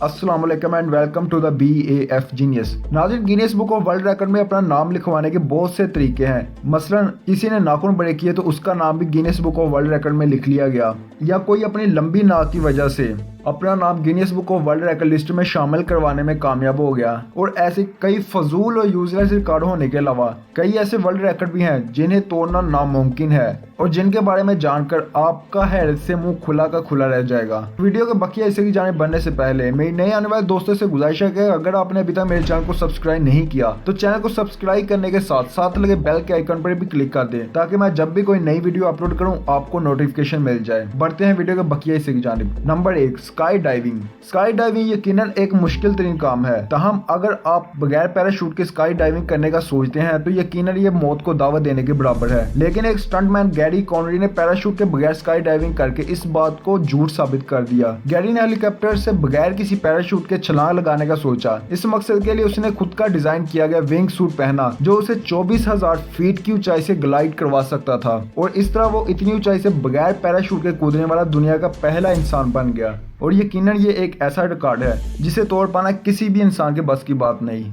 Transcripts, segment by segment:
अस्सलाम वालेकुम and welcome to the BAF genius. नाज़रीन, Guinness book of world record में अपना नाम लिखवाने के बहुत से तरीके हैं। मसलन किसी ने नाखून बड़े किए तो उसका नाम भी Guinness book of world record में लिख लिया गया, या कोई अपनी लंबी नाक की वजह से अपना नाम Guinness book of world record list में शामिल करवाने में कामयाब हो गया। और ऐसे कई फजूल और यूजलेस रिकॉर्ड होने के अलावा कई ऐसे वर्ल्ड रिकॉर्ड भी हैं जिन्हें तोड़ना नामुमकिन है और जिनके बारे में जानकर आपका हैरत से मुंह खुला का खुला रह जाएगा। वीडियो के बकिया हिस्से की जाने बनने से पहले मेरी नए आने वाले दोस्तों से गुजारिश है कि अगर आपने अभी तक मेरे चैनल को सब्सक्राइब नहीं किया तो चैनल को सब्सक्राइब करने के साथ साथ लगे बेल के आइकन पर भी क्लिक कर दें ताकि मैं जब भी कोई नई वीडियो अपलोड करूं आपको नोटिफिकेशन मिल जाए। बढ़ते हैं वीडियो के बकिया हिस्से की जानिब। Number 1, sky diving. Sky diving यकीनन एक मुश्किल तरीन काम है, ताहम अगर आप बगैर पैराशूट के स्काई डाइविंग करने का सोचते हैं तो यकीनन ये मौत को दावत देने के बराबर है। लेकिन एक स्टंटमैन गैरी कॉनरी ने पैराशूट के बगैर स्काई डाइविंग करके इस बात को झूठ साबित कर दिया। गैरी ने हेलीकॉप्टर से बगैर किसी पैराशूट के छलांग लगाने का सोचा। इस मकसद के लिए उसने खुद का डिजाइन किया गया विंग सूट पहना जो उसे 24,000 फीट की ऊंचाई से ग्लाइड करवा सकता था, और इस तरह वो इतनी ऊंचाई से बगैर पैराशूट के कूदने वाला दुनिया का पहला इंसान बन गया। और यकीनन ये एक ऐसा रिकॉर्ड है जिसे तोड़ पाना किसी भी इंसान के बस की बात नहीं।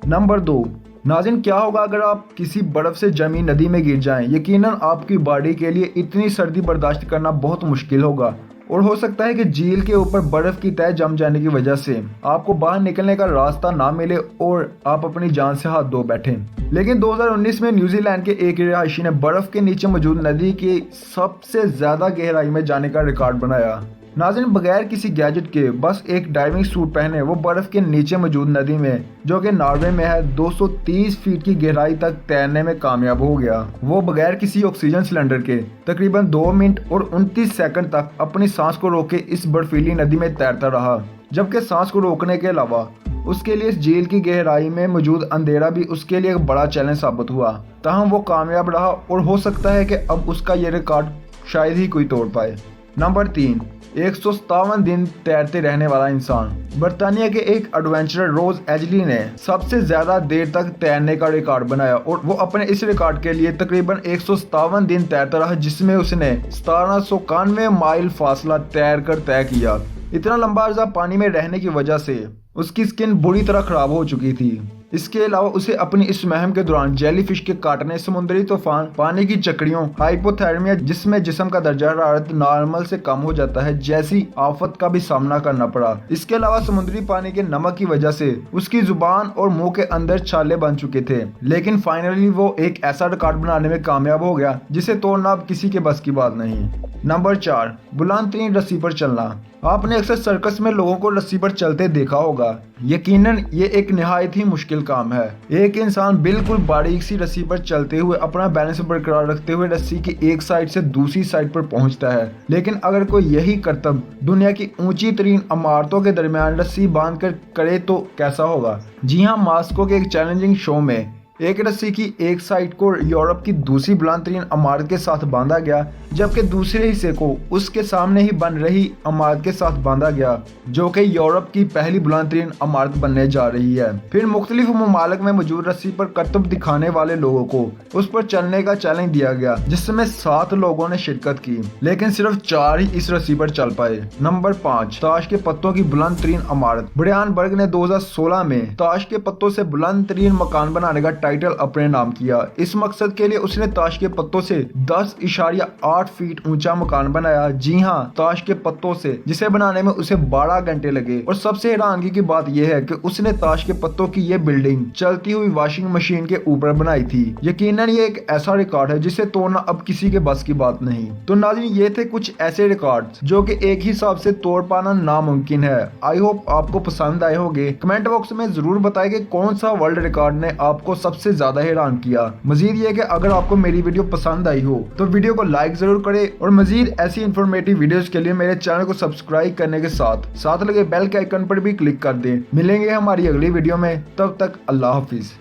नंबर 2, नाज़रीन, क्या होगा अगर आप किसी बर्फ से जमी नदी में गिर जाएं? यकीनन आपकी बॉडी के लिए इतनी सर्दी बर्दाश्त करना बहुत मुश्किल होगा, और हो सकता है कि झील के ऊपर बर्फ की तह जम जाने की वजह से आपको बाहर निकलने का रास्ता ना मिले और आप अपनी जान से हाथ धो बैठें। लेकिन 2019 में न्यूजीलैंड के एक रिहायशी ने बर्फ के नीचे मौजूद नदी की सबसे ज्यादा गहराई में जाने का रिकॉर्ड बनाया। नाज़रीन, बगैर किसी गैजेट के बस एक डाइविंग सूट पहने वो बर्फ के नीचे मौजूद नदी में, जो कि नॉर्वे में है, 230 फीट की गहराई तक तैरने में कामयाब हो गया। वो बगैर किसी ऑक्सीजन सिलेंडर के तकरीबन 2 मिनट और 29 सेकंड तक अपनी सांस को रोके इस बर्फीली नदी में तैरता रहा, जबकि सांस को रोकने के अलावा उसके लिए इस झील की गहराई में मौजूद अंधेरा भी उसके लिए एक बड़ा चैलेंज साबित हुआ। ताहम वो कामयाब रहा और हो सकता है कि अब उसका ये रिकॉर्ड शायद ही कोई तोड़ पाए। नंबर 3, 157 दिन तैरते रहने वाला इंसान। बर्तानिया के एक एडवेंचरर रोज एजली ने सबसे ज्यादा देर तक तैरने का रिकॉर्ड बनाया, और वो अपने इस रिकॉर्ड के लिए तकरीबन 157 दिन तैरता रहा, जिसमें उसने 1791 माइल फासला तैर कर तय किया। इतना लंबा अर्सा पानी में रहने की वजह से उसकी स्किन बुरी तरह खराब हो चुकी थी। इसके अलावा उसे अपनी इस मुहिम के दौरान जेलीफिश के काटने, समुद्री तूफान, पानी की चकड़ियों, हाइपोथर्मिया जिसमें जिस्म का दर्जा हरारत नॉर्मल से कम हो जाता है, जैसी आफत का भी सामना करना पड़ा। इसके अलावा समुद्री पानी के नमक की वजह से उसकी जुबान और मुंह के अंदर छाले बन चुके थे। लेकिन फाइनली वो एक ऐसा रिकॉर्ड बनाने में कामयाब हो गया जिसे तोड़ना अब किसी के बस की बात नहीं। नंबर 4, बुलंद तरीन रस्सी पर चलना। आपने अक्सर सर्कस में लोगों को रस्सी पर चलते देखा होगा। यकीनन ये एक निहायत ही मुश्किल काम है। एक इंसान बिल्कुल बारीक सी रस्सी पर चलते हुए अपना बैलेंस बरकरार रखते हुए रस्सी की एक साइड से दूसरी साइड पर पहुंचता है। लेकिन अगर कोई यही करतब दुनिया की ऊंची तरीन इमारतों के दरमियान रस्सी बांध कर करे तो कैसा होगा? जी हाँ, मास्को के एक चैलेंजिंग शो में एक रस्सी की एक साइड को यूरोप की दूसरी बुलंद तरीन इमारत के साथ बांधा गया, जबकि दूसरे हिस्से को उसके सामने ही बन रही इमारत के साथ बांधा गया, जो कि यूरोप की पहली बुलंद तरीन इमारत बनने जा रही है। फिर मुख्तलिफ ममालिक में मौजूद रस्सी पर करतब दिखाने वाले लोगों को उस पर चलने का चैलेंज दिया गया, जिसमें 7 लोगों ने शिरकत की, लेकिन सिर्फ 4 ही इस रस्सी पर चल पाए। नंबर 5, ताश के पत्तों की बुलंद तरीन इमारत। ब्रियान बर्ग ने 2016 में ताश के पत्तों से बुलंद तरीन मकान बनाने का टाइटल अपने नाम किया। इस मकसद के लिए उसने ताश के पत्तों से 10.8 फीट ऊंचा मकान बनाया। जी हाँ, ताश के पत्तों से, जिसे बनाने में उसे 12 घंटे लगे। और सबसे हैरानगी की बात यह है कि उसने ताश के पत्तों की यह बिल्डिंग चलती हुई वॉशिंग मशीन के ऊपर बनाई थी। यकीनन ये एक ऐसा रिकॉर्ड है जिसे तोड़ना अब किसी के बस की बात नहीं। तो नाज़रीन, ये थे कुछ ऐसे रिकॉर्ड जो कि एक ही हिसाब से तोड़ पाना नामुमकिन है। आई होप आपको पसंद आए होंगे। कमेंट बॉक्स में जरूर बताएं कि कौन सा वर्ल्ड रिकॉर्ड ने आपको सबसे ज्यादा हैरान किया। मजीद ये कि अगर आपको मेरी वीडियो पसंद आई हो तो वीडियो को लाइक जरूर करें, और मजीद ऐसी इंफॉर्मेटिव वीडियोस के लिए मेरे चैनल को सब्सक्राइब करने के साथ साथ लगे बेल के आइकन पर भी क्लिक कर दें। मिलेंगे हमारी अगली वीडियो में, तब तक अल्लाह हाफिज।